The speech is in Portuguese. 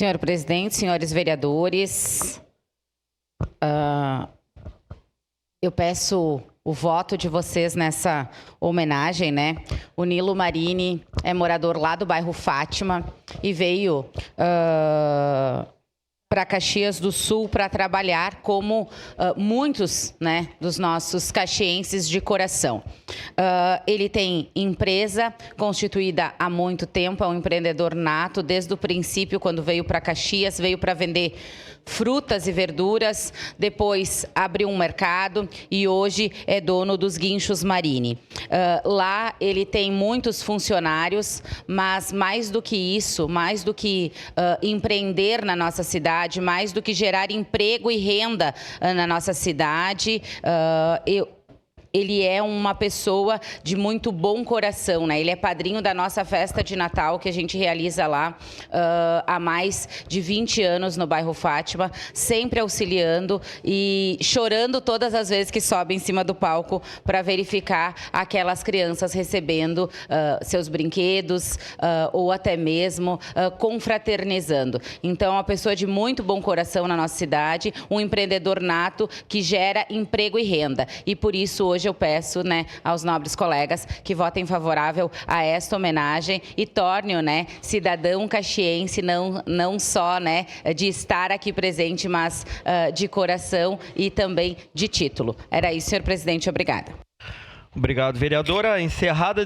Senhor presidente, senhores vereadores, eu peço o voto de vocês nessa homenagem, né? O Nilo Marini é morador lá do bairro Fátima e veio para Caxias do Sul para trabalhar como muitos, né, dos nossos caxienses de coração. Ele tem empresa constituída há muito tempo, é um empreendedor nato, desde o princípio, quando veio para Caxias, veio para vender frutas e verduras, depois abriu um mercado e hoje é dono dos Guinchos Marini. Lá ele tem muitos funcionários, mas mais do que isso, mais do que empreender na nossa cidade, mais do que gerar emprego e renda na nossa cidade, ele é uma pessoa de muito bom coração, né? Ele é padrinho da nossa festa de Natal, que a gente realiza lá há mais de 20 anos no bairro Fátima, sempre auxiliando e chorando todas as vezes que sobe em cima do palco para verificar aquelas crianças recebendo seus brinquedos ou até mesmo confraternizando. Então, uma pessoa de muito bom coração na nossa cidade, um empreendedor nato que gera emprego e renda. E por isso, hoje eu peço, né, aos nobres colegas que votem favorável a esta homenagem e tornem-o, né, cidadão caxiense, não só, né, de estar aqui presente, mas de coração e também de título. Era isso, senhor presidente. Obrigada. Obrigado, vereadora. Encerrada a